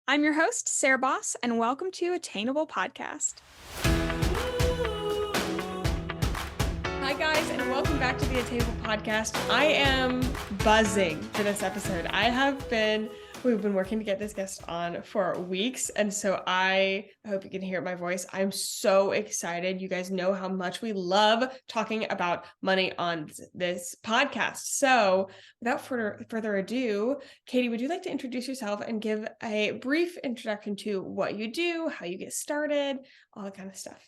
I'm your host, Sarah Baus, and welcome to Attainable Podcast. Hi, guys, and welcome back to the Attainable Podcast. I am buzzing for this episode. We've been working to get this guest on for weeks, and so I hope you can hear my voice. I'm so excited. You guys know how much we love talking about money on this podcast. So without further ado, Catie, would you like to introduce yourself and give a brief introduction to what you do, how you get started, all that kind of stuff?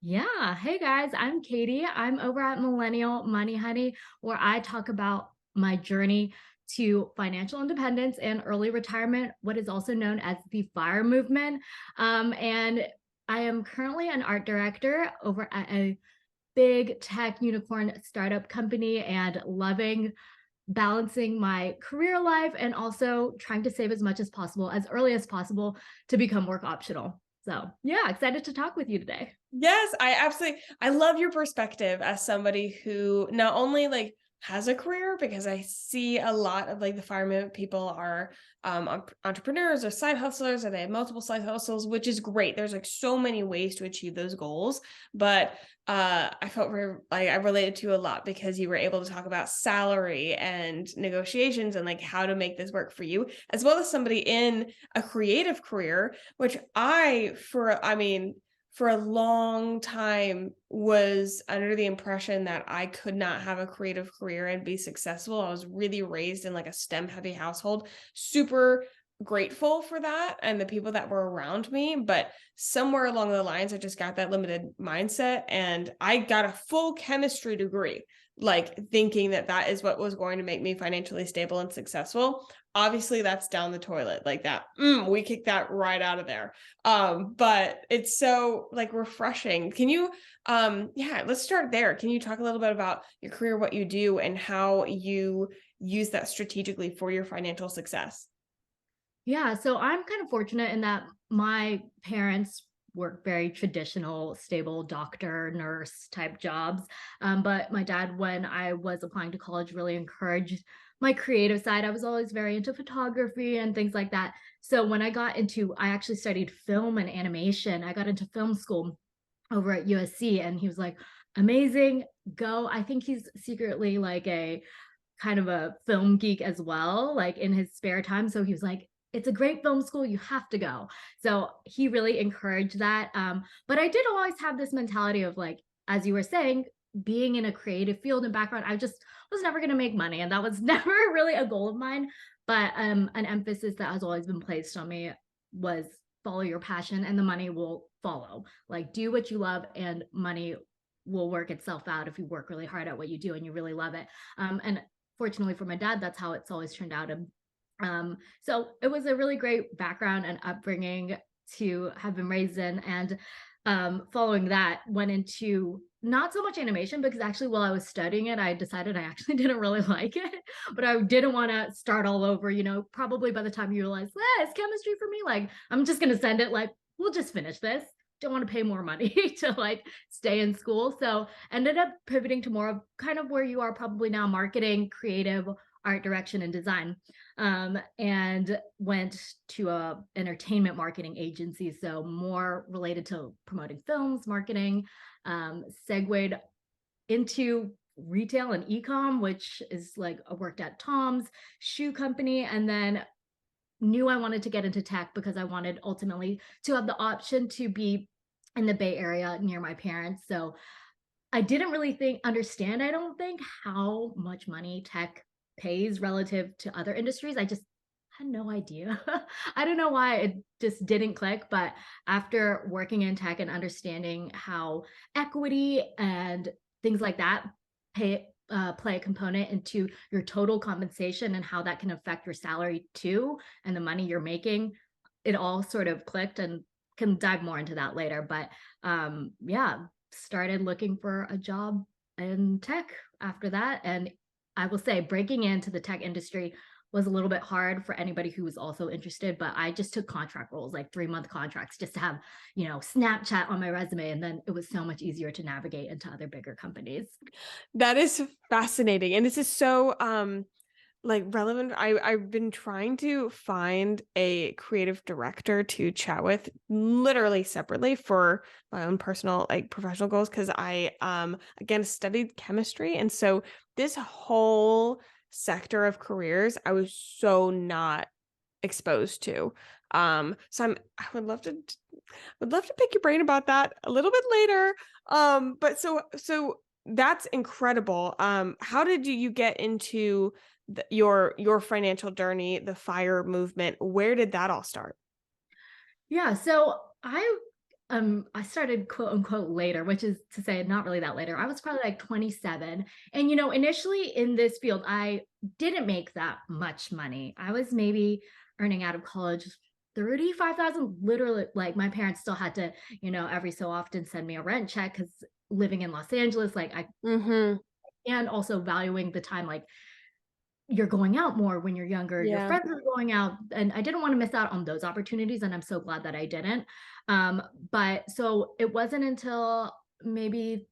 Yeah. Hey guys, I'm Catie. I'm over at Millennial Money Honey, where I talk about my journey to financial independence and early retirement, what is also known as the FIRE movement. And I am currently an art director over at a big tech unicorn startup company and loving balancing my career life and also trying to save as much as possible, as early as possible, to become work optional. So yeah, excited to talk with you today. Yes, I love your perspective as somebody who not only has a career, because I see a lot of the firemen people are entrepreneurs or side hustlers, or they have multiple side hustles, which is great. There's so many ways to achieve those goals, but I felt I related to you a lot because you were able to talk about salary and negotiations and how to make this work for you, as well as somebody in a creative career, which for a long time was under the impression that I could not have a creative career and be successful. I was really raised in a STEM heavy household, super grateful for that and the people that were around me. But somewhere along the lines, I just got that limited mindset and I got a full chemistry degree, thinking that that is what was going to make me financially stable and successful. Obviously that's down the toilet we kicked that right out of there. But it's so refreshing. Can you let's start there. Can you talk a little bit about your career, what you do, and how you use that strategically for your financial success? Yeah, so I'm kind of fortunate in that my parents work very traditional, stable doctor, nurse type jobs. But my dad, when I was applying to college, really encouraged my creative side. I was always very into photography and things like that. So when I actually studied film and animation. I got into film school over at USC, and he was like, amazing, go. I think he's secretly like a kind of a film geek as well, like in his spare time. So he was like, it's a great film school, you have to go. So he really encouraged that. But I did always have this mentality of as you were saying, being in a creative field and background, I just was never going to make money. And that was never really a goal of mine. But an emphasis that has always been placed on me was follow your passion and the money will follow. Do what you love and money will work itself out if you work really hard at what you do and you really love it. And fortunately for my dad, that's how it's always turned out. So it was a really great background and upbringing to have been raised in. And following that, went into not so much animation, because actually while I was studying it, I decided I actually didn't really like it, but I didn't want to start all over. Probably by the time you realize, it's chemistry for me, I'm just going to send it, we'll just finish this. Don't want to pay more money to stay in school. So ended up pivoting to more of kind of where you are probably now, marketing, creative, art direction, and design. And went to a entertainment marketing agency, so more related to promoting films, marketing. Segued into retail and e-com, which is I worked at Tom's shoe company, and then knew I wanted to get into tech because I wanted ultimately to have the option to be in the Bay Area near my parents. So I didn't really understand, I don't think, how much money tech pays relative to other industries. I just had no idea. I don't know why it just didn't click, but after working in tech and understanding how equity and things like that play a component into your total compensation and how that can affect your salary too, and the money you're making, it all sort of clicked, and can dive more into that later. But yeah, started looking for a job in tech after that. And I will say breaking into the tech industry was a little bit hard for anybody who was also interested, but I just took contract roles, 3-month contracts, just to have, Snapchat on my resume. And then it was so much easier to navigate into other bigger companies. That is fascinating. And this is so like relevant. I've been trying to find a creative director to chat with literally separately for my own personal like professional goals because I again studied chemistry, and so this whole sector of careers I was so not exposed to. I would love to pick your brain about that a little bit later. But so that's incredible. How did you get into your financial journey, the FIRE movement? Where did that all start? Yeah, so I started quote unquote later, which is to say not really that later. I was probably like 27. And initially in this field, I didn't make that much money. I was maybe earning out of college 35,000, literally. Like my parents still had to, every so often send me a rent check cuz living in Los Angeles, like I Mhm. and also valuing the time, like you're going out more when you're younger, your Yeah. friends are going out, and I didn't want to miss out on those opportunities, and I'm so glad that I didn't. But so it wasn't until maybe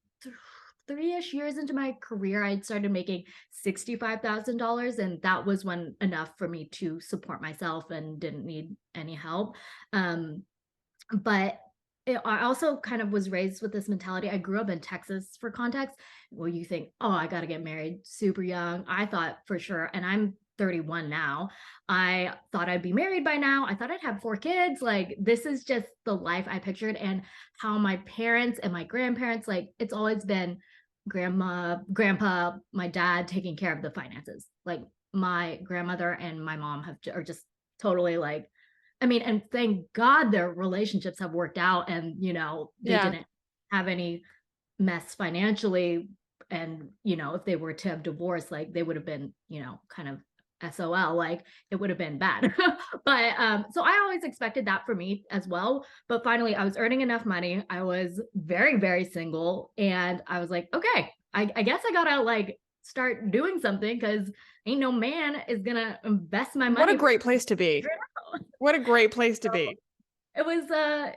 3-ish years into my career I started making $65,000, and that was when enough for me to support myself and didn't need any help. Um, but I also kind of was raised with this mentality. I grew up in Texas, for context, where you think, oh, I got to get married super young. I thought for sure, and I'm 31 now. I thought I'd be married by now. I thought I'd have 4 kids. Like, this is just the life I pictured, and how my parents and my grandparents, like, it's always been grandma, grandpa, my dad taking care of the finances. Like, my grandmother and my mom are just totally like, I mean, and thank God their relationships have worked out, and, they Yeah. didn't have any mess financially. And, if they were to have divorced, like they would have been, kind of SOL, like it would have been bad. But so I always expected that for me as well. But finally I was earning enough money. I was very, very single. And I was like, okay, I guess I gotta like start doing something because ain't no man is gonna invest my What a money for great place to be. What a great place to be. it was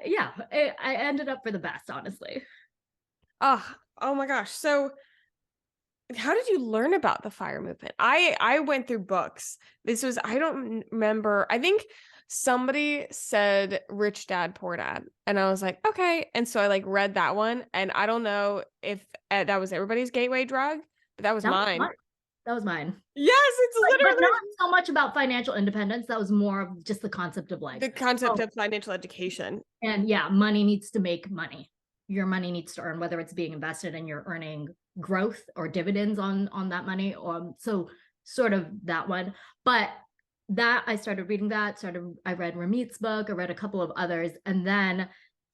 yeah, I ended up for the best, honestly. Oh, oh my gosh. So how did you learn about the FIRE movement? I went through books. This was I don't remember. I think somebody said Rich Dad Poor Dad, and I was like, okay. And so I like read that one, and I don't know if that was everybody's gateway drug, but that was That was mine. mine. That was mine. Yes, it's But not literally so much about financial independence. That was more of just the concept of like, the concept oh, of financial education. and yeah, money needs to make money. Your money needs to earn, whether it's being invested and you're earning growth or dividends on that money. Or so sort of that one. But that I started reading that, I read Ramit's book, I read a couple of others, and then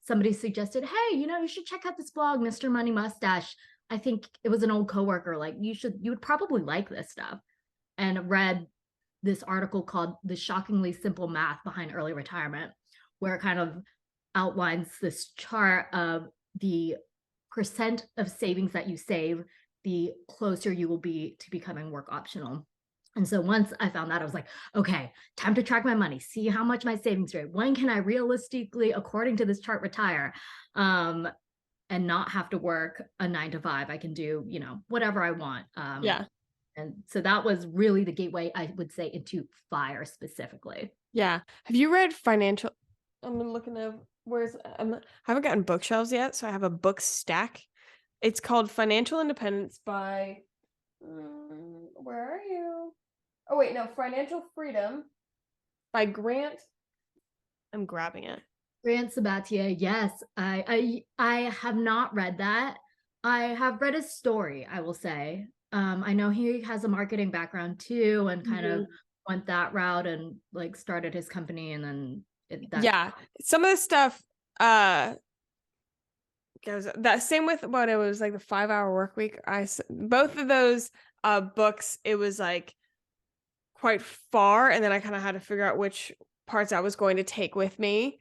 somebody suggested, hey, you should check out this blog, Mr. Money Mustache. I think it was an old coworker, like you would probably like this stuff. And read this article called The Shockingly Simple Math Behind Early Retirement, where it kind of outlines this chart of the percent of savings that you save, the closer you will be to becoming work optional. And so once I found that, I was like, okay, time to track my money, see how much my savings rate, when can I realistically, according to this chart, retire? And not have to work a 9 to 5. I can do, whatever I want. Yeah. And so that was really the gateway, I would say, into FIRE specifically. Yeah. Have you read financial I'm looking at I haven't gotten bookshelves yet, so I have a book stack. It's called Financial Independence by where are you? Oh wait, no, Financial Freedom by Grant. I'm grabbing it. Grant Sabatier, yes, I have not read that. I have read his story, I will say. I know he has a marketing background too, and kind of Mhm. went that route and like started his company, and then that. Yeah. Some of the stuff goes that same with what it was like the 5-hour work week. Both of those books, it was like quite far, and then I kind of had to figure out which parts I was going to take with me.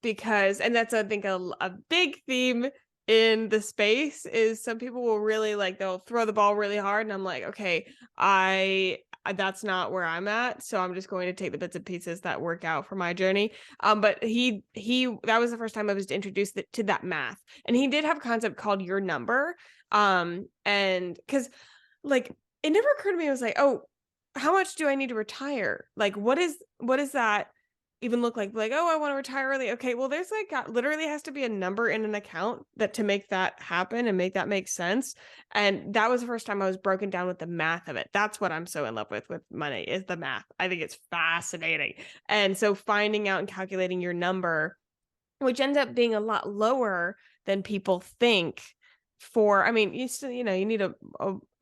Because and that's I think a big theme in the space is some people will really like they'll throw the ball really hard, and I'm like, okay, that's not where I'm at, so I'm just going to take the bits and pieces that work out for my journey. But he that was the first time I was introduced to that math, and he did have a concept called your number. And because like it never occurred to me, I was like, oh, how much do I need to retire? Like, what does that even look like? Like, oh, I want to retire early. Okay, well, there's like literally has to be a number in an account that to make that happen and make that make sense. And that was the first time I was broken down with the math of it. That's what I'm so in love with money is the math. I think it's fascinating. And so finding out and calculating your number, which ends up being a lot lower than people think for, I mean, you still, you need a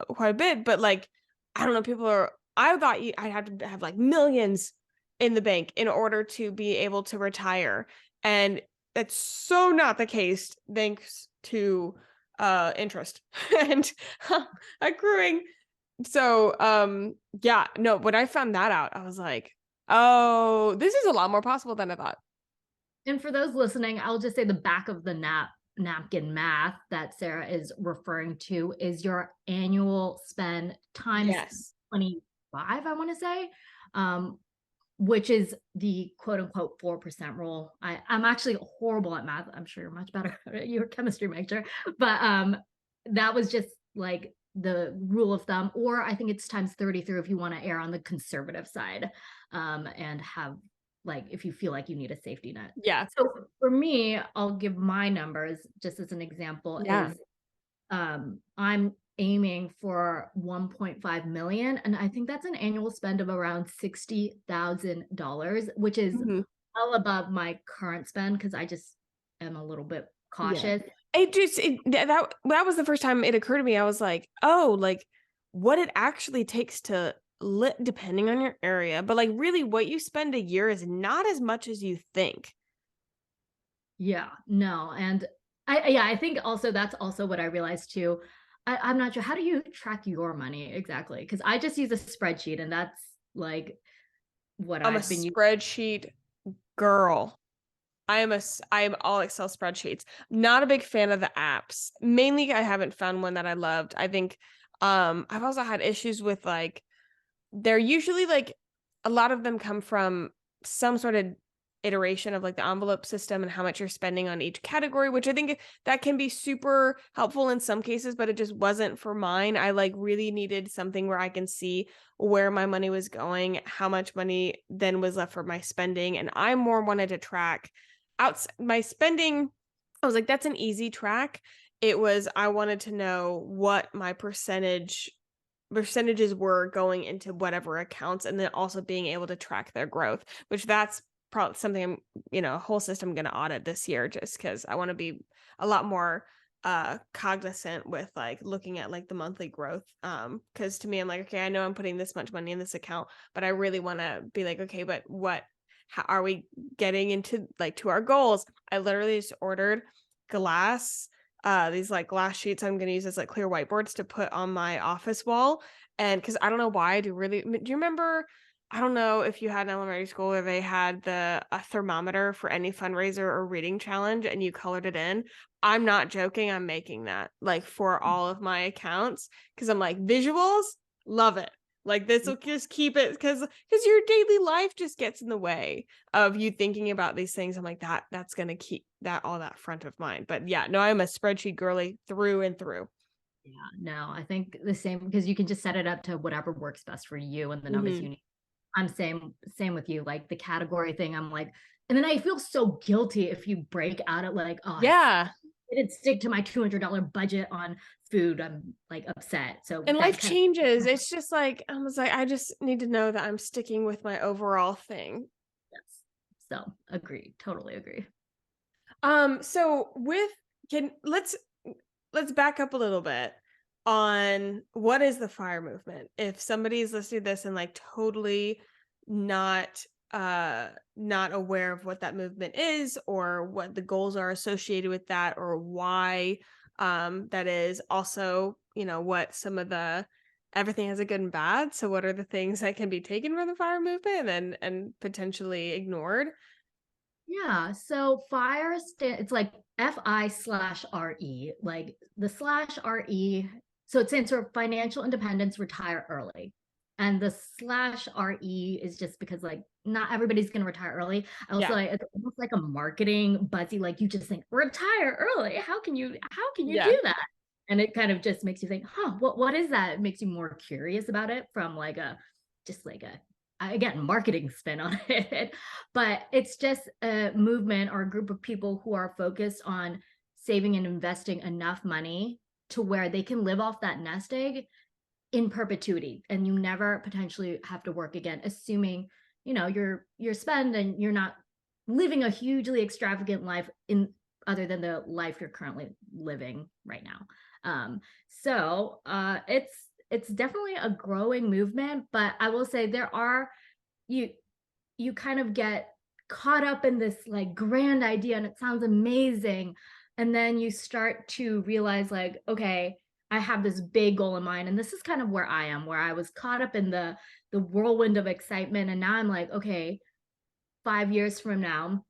quite a bit, but like, I don't know, people are, I thought I'd have to have like millions in the bank in order to be able to retire. And that's so not the case thanks to interest and accruing. So yeah, no, when I found that out, I was like, oh, this is a lot more possible than I thought. And for those listening, I'll just say the back of the napkin math that Sarah is referring to is your annual spend times Yes. 25, I want to say, which is the quote unquote 4% rule. I'm actually horrible at math. I'm sure you're much better. You're a chemistry major, but that was just like the rule of thumb, or I think it's times 33 if you want to err on the conservative side, and have like if you feel like you need a safety net. Yeah. So for me, I'll give my numbers just as an example Yeah. is I'm aiming for 1.5 million, and I think that's an annual spend of around $60,000, which is Mhm. well above my current spend because I just am a little bit Yeah. cautious. That was the first time it occurred to me. I was like, "Oh, like what it actually takes to depending on your area, but like really what you spend a year is not as much as you think." Yeah, no, and I think also that's also what I realized too. I'm not sure, how do you track your money exactly? Because I just use a spreadsheet and that's like what I'm a I've been using. spreadsheet girl. I am all Excel spreadsheets. Not a big fan of the apps. Mainly I haven't found one that I loved. I think I've also had issues with like they're usually like a lot of them come from some sort of iteration of like the envelope system and how much you're spending on each category, which I think that can be super helpful in some cases, but it just wasn't for mine. I like really needed something where I can see where my money was going, how much money then was left for my spending. And I more wanted to track out my spending. I was like, that's an easy track. It was, I wanted to know what my percentages were going into whatever accounts and then also being able to track their growth, which that's probably something I'm, a whole system going to audit this year just because I want to be a lot more cognizant with like looking at like the monthly growth. Because to me, I'm like, okay, I know I'm putting this much money in this account, but I really want to be like, okay, but how are we getting into like to our goals? I literally just ordered glass these like glass sheets I'm going to use as like clear whiteboards to put on my office wall. And because I don't know why I do really, do you remember? I don't know if you had an elementary school where they had a thermometer for any fundraiser or reading challenge and you colored it in. I'm not joking. I'm making that like for all of my accounts because I'm like visuals, love it. Like this will just keep it because your daily life just gets in the way of you thinking about these things. I'm like that's gonna keep that all that front of mind. But yeah, no, I'm a spreadsheet girly through and through. Yeah, no, I think the same because you can just set it up to whatever works best for you and the numbers Hmm. you need. I'm same with you. Like the category thing, I'm like, and then I feel so guilty if you break out at like, oh, Yeah. I didn't stick to my $200 budget on food. I'm like upset. So And life that kind of changes. It's just like I was like, I just need to know that I'm sticking with my overall thing. yes. So agree, totally agree. So with can let's back up a little bit on what is the fire movement. If somebody's listening to this and like totally not not aware of what that movement is or what the goals are associated with that or why that is also, what some of the everything has a good and bad. So what are the things that can be taken from the fire movement and potentially ignored? Yeah. So it's like FI/RE, like the /RE. So it stands for financial independence, retire early. And the /RE is just because like not everybody's gonna retire early. I also Yeah. like it's almost like a marketing buzzy, like you just think retire early. How can you Yeah. do that? And it kind of just makes you think, huh, what is that? It makes you more curious about it from like a just like a again, marketing spin on it, but it's just a movement or a group of people who are focused on saving and investing enough money to where they can live off that nest egg in perpetuity, and you never potentially have to work again, assuming your spend and you're not living a hugely extravagant life in other than the life you're currently living right now. It's definitely a growing movement, but I will say there are you you kind of get caught up in this like grand idea and it sounds amazing, and then you start to realize like, okay, I have this big goal in mind, and this is kind of where I am, where I was caught up in the whirlwind of excitement, and now I'm like, okay, 5 years from now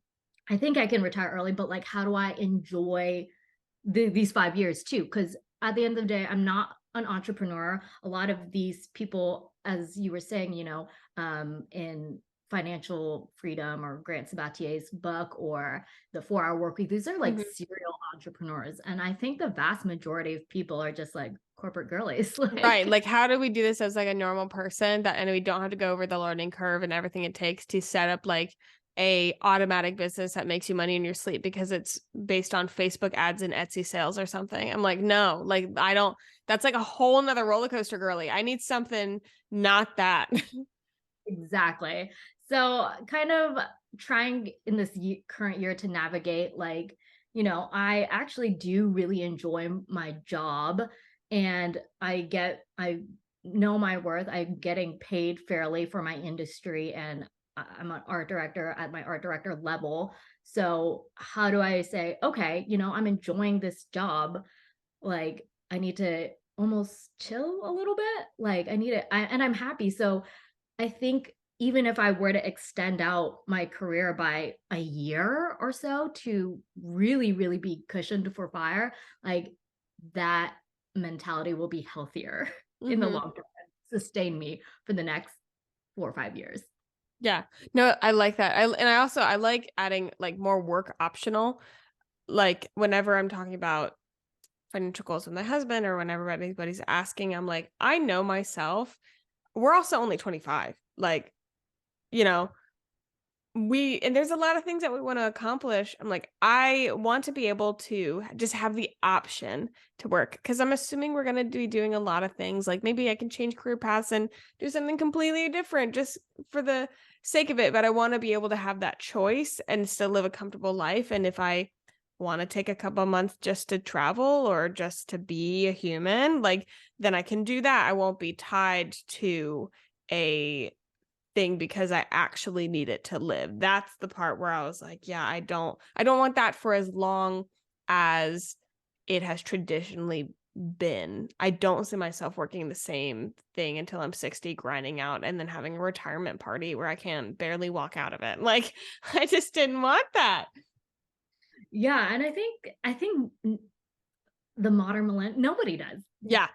I think I can retire early, but like, how do I enjoy these 5 years too? Because at the end of the day, I'm not an entrepreneur. A lot of these people, as you were saying, in Financial Freedom or Grant Sabatier's book or the 4 Hour Work Week, these are like Mhm. serial entrepreneurs. And I think the vast majority of people are just like corporate girlies. Right. Like, Like, how do we do this as like a normal person that, and we don't have to go over the learning curve and everything it takes to set up like a automatic business that makes you money in your sleep because it's based on Facebook ads and Etsy sales or something. I'm like, no, like I don't, that's like a whole nother roller coaster, girly. I need something not that. exactly. So, kind of trying in this current year to navigate, like, I actually do really enjoy my job, and I know my worth. I'm getting paid fairly for my industry, and I'm an art director at my art director level. So, how do I say, okay, I'm enjoying this job, like, I need to almost chill a little bit. Like, I need it, and I'm happy. So, I think even if I were to extend out my career by a year or so to really, really be cushioned for fire, like that mentality will be healthier in the Hmm. long term, sustain me for the next 4 or 5 years. Yeah. No, I like that. I like adding like more work optional. Like whenever I'm talking about financial goals with my husband or whenever anybody's asking, I'm like, I know myself. We're also only 25. Like, you know, and there's a lot of things that we want to accomplish. I'm like, I want to be able to just have the option to work because I'm assuming we're going to be doing a lot of things. Like maybe I can change career paths and do something completely different just for the sake of it. But I want to be able to have that choice and still live a comfortable life. And if I want to take a couple months just to travel or just to be a human, like then I can do that. I won't be tied to a thing because I actually need it to live. That's the part where I was like, yeah, I don't want that for as long as it has traditionally been. I don't see myself working the same thing until I'm 60 grinding out and then having a retirement party where I can barely walk out of it. Like I just didn't want that. Yeah, and I think the modern millennial nobody does. Yeah.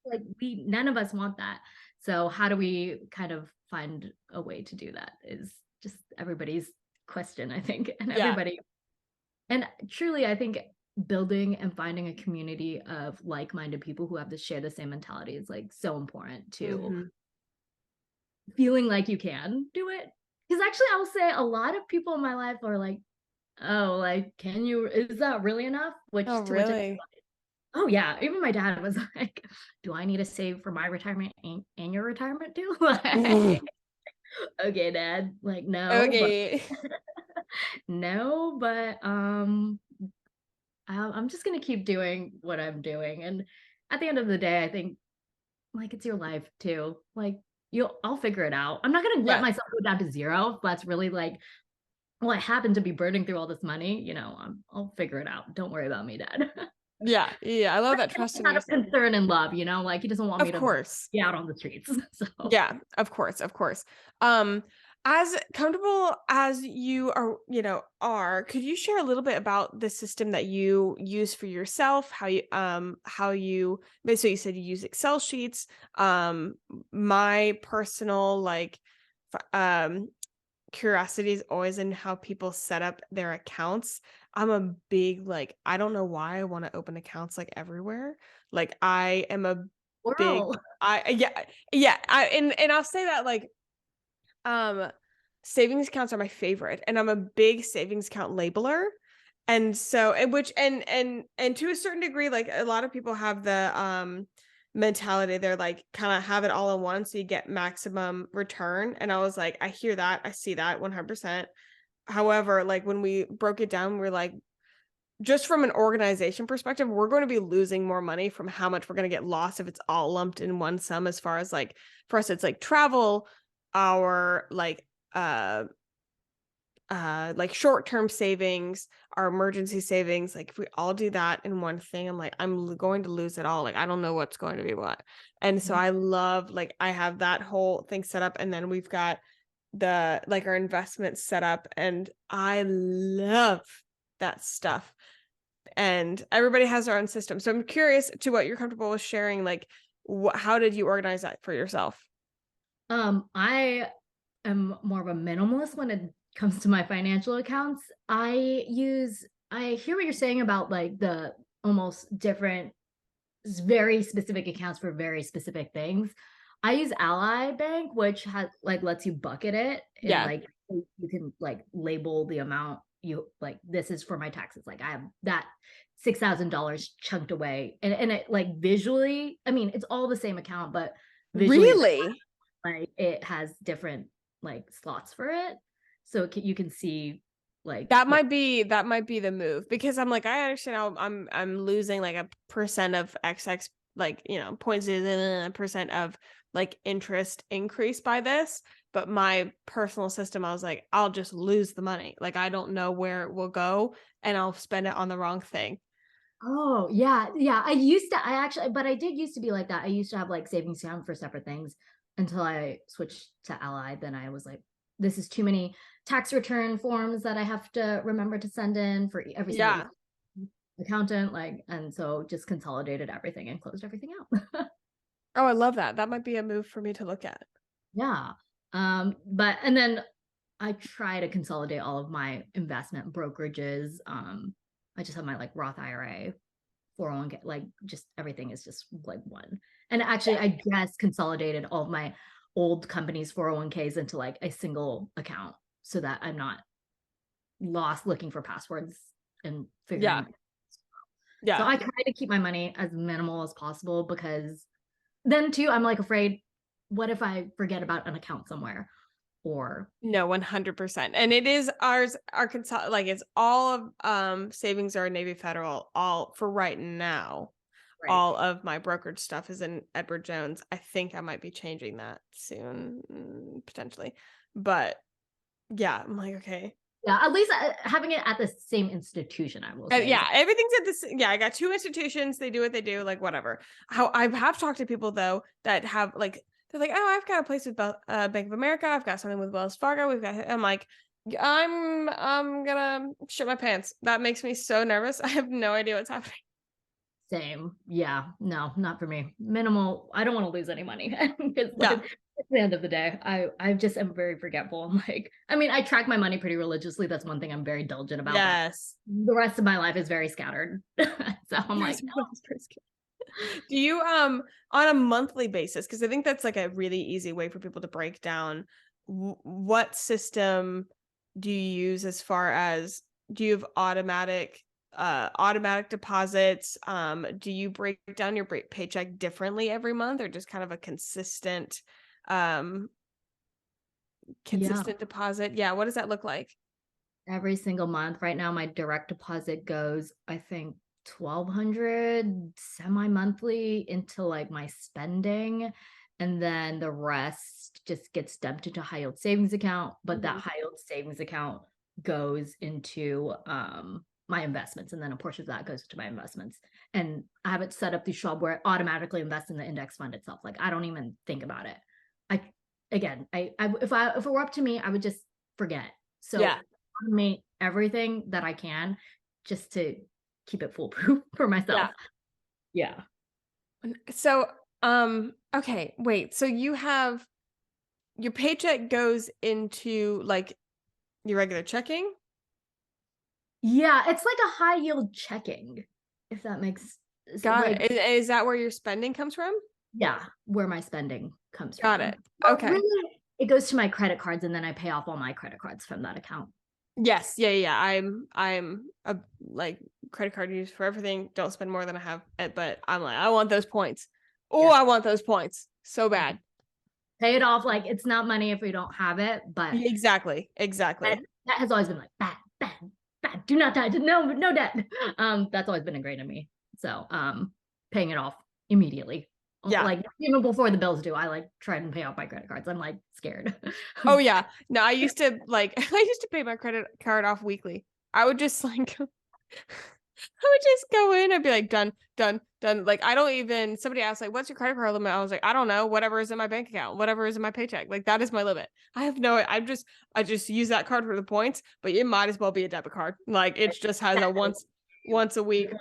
Like we none of us want that. So how do we kind of find a way to do that is just everybody's question, I think. And Yeah. everybody, and truly I think building and finding a community of like-minded people who have to share the same mentality is like so important to Mhm. feeling like you can do it. Because actually I will say a lot of people in my life are like, oh, like, can you, is that really enough? Oh, Which to which I, really? oh yeah, even my dad was like, "Do I need to save for my retirement and your retirement too?" Like, okay, dad. Like, Okay. no, but I'm just gonna keep doing what I'm doing. And at the end of the day, I think like it's your life too. Like I'll figure it out. I'm not gonna let Yeah. myself go down to zero. If that's really like, well, I happen to be burning through all this money. I'll figure it out. Don't worry about me, dad. Yeah. Yeah. I love that trust in Out of yourself. concern and love, like he doesn't want me Of to course. be out on the streets. So Yeah, of course, of course. Um, as comfortable as you are, could you share a little bit about the system that you use for yourself? So you said you use Excel sheets. My personal curiosity is always in how people set up their accounts. I'm a big I don't know why I want to open accounts like everywhere. Like I am a big, Squirrel. and I'll say that, like, um, savings accounts are my favorite, and I'm a big savings account labeler. And so, and which and to a certain degree, like, a lot of people have the mentality, they're like, kind of have it all in one so you get maximum return. And I was like, I hear that, I see that 100%. However, like, when we broke it down, we're like, just from an organization perspective, we're going to be losing more money from how much we're going to get lost if it's all lumped in one sum. As far as, like, for us, it's like travel, our uh like short-term savings, our emergency savings. Like, if we all do that in one thing, I'm like, going to lose it all. Like, I don't know what's going to be what. And so I love, like, I have that whole thing set up, and then we've got the, like, our investments set up, and I love that stuff. And everybody has their own system. So I'm curious to what you're comfortable with sharing. Like, how did you organize that for yourself? I am more of a minimalist when it comes to my financial accounts. I hear what you're saying about like the almost different, very specific accounts for very specific things. I use Ally Bank, which has like lets you bucket it and Yeah. like you can like label the amount you like this is for my taxes. Like I have that $6,000 chunked away. And it like visually, I mean, it's all the same account, but visually Really? like it has different like slots for it. So you can see like That might be the move, because I'm like, I understand how I'm losing like a percent of XX, like, points percent of, like, interest increase by this. But my personal system, I was like, I'll just lose the money. Like, I don't know where it will go, and I'll spend it on the wrong thing. Oh, yeah, yeah. I did used to be like that. I used to have like savings account for separate things until I switched to Ally. Then I was like, this is too many tax return forms that I have to remember to send in for every single Yeah. accountant. Like, and so just consolidated everything and closed everything out. Oh, I love that. That might be a move for me to look at. Yeah. But and then I try to consolidate all of my investment brokerages. I just have my like Roth IRA, 401k, like just everything is just like one. And actually, I just consolidated all of my old companies' 401ks into like a single account so that I'm not lost looking for passwords and Yeah. figuring. So Yeah. I try to keep my money as minimal as possible because then too, I'm like afraid, what if I forget about an account somewhere or No, 100%. And it is our like, it's all of savings are Navy Federal, all for right now. right. All of my brokerage stuff is in Edward Jones. I think I might be changing that soon, potentially. But yeah, I'm like, okay. Yeah, at least having it at the same institution, I will say, is Yeah, everything's at this. Yeah, I got two institutions. They do what they do, like, whatever. How I have talked to people though that have, like, they're like, oh, I've got a place with Bank of America. I've got something with Wells Fargo. We've got. I'm like, I'm gonna shit my pants. That makes me so nervous. I have no idea what's happening. same. Yeah, no, not for me. Minimal. I don't want to lose any money because like Yeah. at the end of the day, I just am very forgetful. I'm like, I mean, I track my money pretty religiously. That's one thing I'm very diligent about, but Yes. the rest of my life is very scattered. So I'm like, Yes. Do you on a monthly basis, because I think that's like a really easy way for people to break down what system do you use, as far as, do you have automatic deposits? Do you break down your paycheck differently every month, or just kind of a um yeah, consistent deposit? Yeah, what does that look like? every single month. Right now, my direct deposit goes, I think, 1,200 semi-monthly into like my spending. And then the rest just gets dumped into high yield savings account. But that Mhm. high yield savings account goes into my investments. And then a portion of that goes to my investments. And I have it set up through Schwab where it automatically invests in the index fund itself. Like I don't even think about it. I again, if it were up to me, I would just forget. Yeah. So automate everything that I can just to keep it foolproof for myself. Yeah. Yeah. So, okay, wait. So you have your paycheck goes into, like, your regular checking? Yeah, it's like a high yield checking, if that makes Got like it. Is that where your spending comes from? Yeah, where my spending comes Got from. it. Well, Okay. really, it goes to my credit cards, and then I pay off all my credit cards from that account. Yes. Yeah. Yeah. I'm a like credit card use for everything. Don't spend more than I have. But I'm like, I want those points. Oh, Yeah. I want those points so bad. Pay it off like it's not money if we don't have it, but Exactly. that, Exactly. that has always been like bad, bad, bad. Do not die. No debt. That's always been ingrained in me. So, paying it off immediately. Yeah. Like even before the bills due, I like try and pay off my credit cards. I'm like scared. Oh yeah. No, I used to like I used to pay my credit card off weekly. I would just like I would just go in and be like done, done, done. Like I don't even somebody asked like what's your credit card limit? I was like, I don't know, whatever is in my bank account, whatever is in my paycheck. Like that is my limit. I have no I just use that card for the points, but it might as well be a debit card. Like it just has a once a week,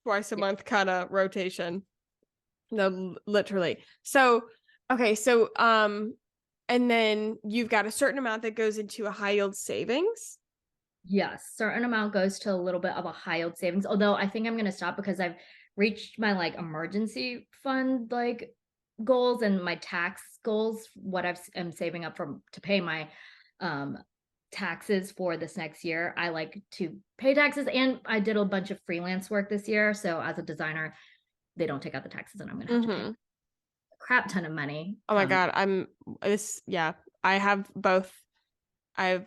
twice a Yeah. month kind of rotation. No, literally. So, okay, so and then you've got a certain amount that goes into a high yield savings. Yes, certain amount goes to a little bit of a high yield savings. Although I think I'm going to stop because I've reached my like emergency fund like goals and my tax goals. What am saving up from to pay my um taxes for this next year. I like to pay taxes, and I did a bunch of freelance work this year. So as a designer, they don't take out the taxes, and I'm going to have to pay Mm-hmm. a crap ton of money Oh my come. God, I'm this. Yeah, I have both. I have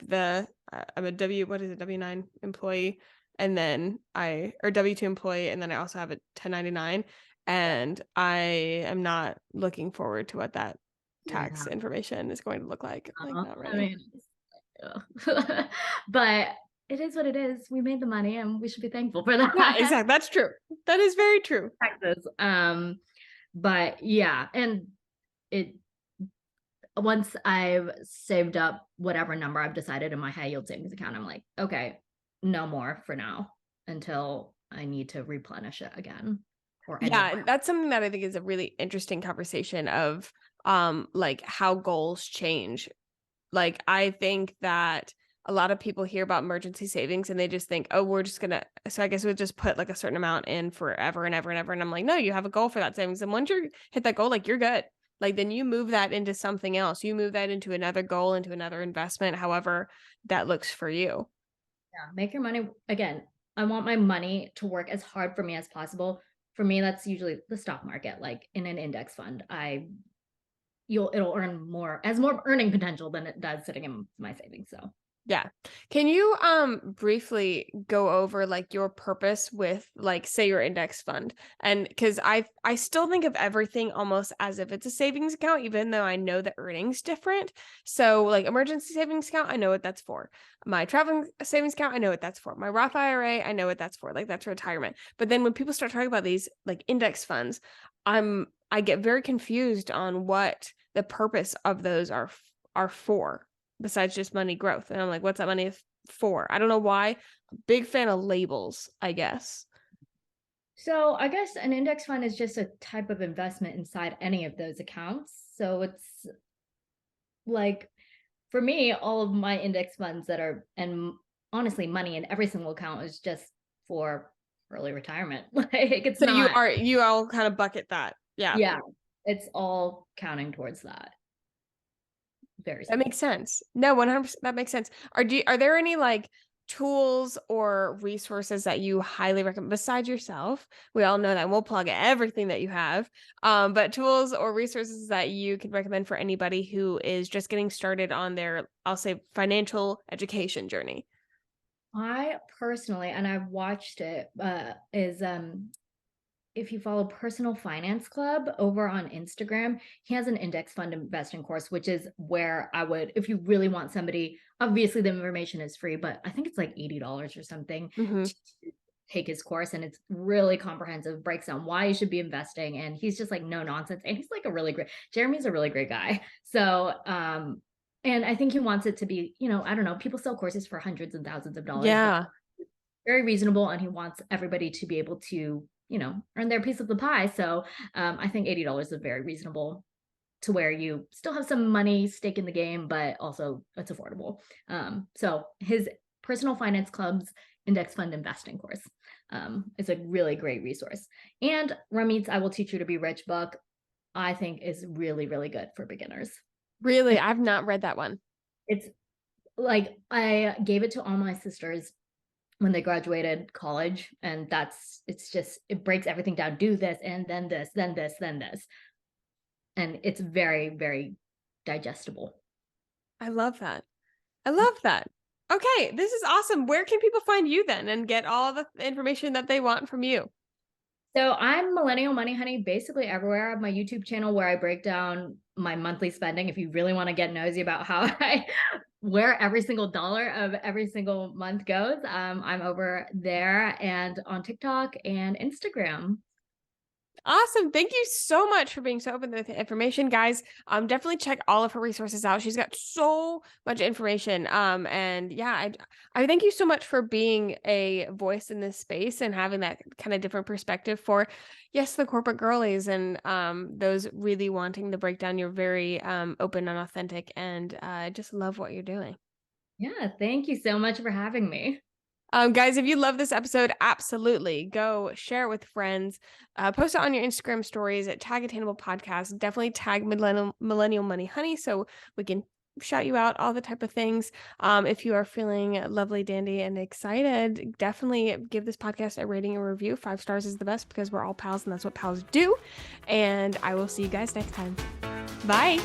I'm a what is it, W-9 employee, and then or W-2 employee, and then I also have a 1099, and I am not looking forward to what that Yeah. tax information is going to look like. Like, not I ready. mean, ugh. But it is what it is. We made the money and we should be thankful for Yeah, that. exactly. That's true. That is very true. Taxes. But yeah, and it once I've saved up whatever number I've decided in my high yield savings account, I'm like, okay, no more for now until I need to replenish it again or any of Yeah, my. and that's something that I think is a really interesting conversation of like how goals change. Like I think that a lot of people hear about emergency savings and they just think, oh, we're just gonna so I guess we'll just put like a certain amount in forever and ever and ever. And I'm like, no, you have a goal for that savings. And once you hit that goal, like you're good. Like then you move that into something else. You move that into another goal, into another investment, however that looks for you. Yeah, make your money again. I want my money to work as hard for me as possible. For me, that's usually the stock market. Like in an index fund, it'll earn more as more earning potential than it does sitting in my savings. So Yeah. Can you briefly go over like your purpose with like say your index fund? And cuz I still think of everything almost as if it's a savings account even though I know the earnings different. So like emergency savings account, I know what that's for. My traveling savings account, I know what that's for. My Roth IRA, I know what that's for. Like that's retirement. But then when people start talking about these like index funds, I get very confused on what the purpose of those are for besides just money growth. And I'm like, what's that money for? I don't know why. Big fan of labels, I guess. So I guess an index fund is just a type of investment inside any of those accounts. So it's like for me, all of my index funds that are and honestly money in every single account is just for early retirement. Like it's So not, you all kind of bucket that. Yeah. yeah, it's all counting towards that. Very That simple. makes sense. No, 100% that makes sense. Are there any like tools or resources that you highly recommend besides yourself? We all know that and we'll plug everything that you have. But tools or resources that you could recommend for anybody who is just getting started on their, I'll say, financial education journey. I personally, and I've watched it, is if you follow Personal Finance Club over on Instagram, he has an index fund investing course, which is where I would, if you really want somebody, obviously the information is free, but I think it's like $80 or something Mm-hmm. to take his course. And it's really comprehensive, breaks down why you should be investing. And he's just like no nonsense. And he's like Jeremy's a really great guy. So, and I think he wants it to be, I don't know, people sell courses for hundreds and thousands of dollars, but Yeah. very reasonable, and he wants everybody to be able to earn their piece of the pie. So I think $80 is very reasonable to where you still have some money stake in the game, but also it's affordable. So his Personal Finance Club's index fund investing course is a really great resource. And Ramit's I Will Teach You to Be Rich book, I think is really, really good for beginners. Really? It I've not read that one. it's like, I gave it to all my sisters when they graduated college, and it's just it breaks everything down. Do this, and then this, then this, then this, and it's very, very digestible. I love that. I love that. Okay, this is awesome. Where can people find you then and get all the information that they want from you? So I'm Millennial Money Honey basically everywhere. I have my YouTube channel where I break down my monthly spending. If you really want to get nosy about how I where every single dollar of every single month goes, I'm over there and on TikTok and Instagram. Awesome. Thank you so much for being so open with the information, guys. Definitely check all of her resources out. She's got so much information. And yeah, I thank you so much for being a voice in this space and having that kind of different perspective for, yes, the corporate girlies and those really wanting to break down. You're very open and authentic, and I just love what you're doing. Yeah, thank you so much for having me. Guys, if you love this episode, absolutely go share it with friends. Post it on your Instagram stories at Tag Attainable Podcast. Definitely tag Millennial Money Honey so we can shout you out, all the type of things. If you are feeling lovely, dandy, and excited, definitely give this podcast a rating and review. 5 stars is the best because we're all pals and that's what pals do. And I will see you guys next time. Bye.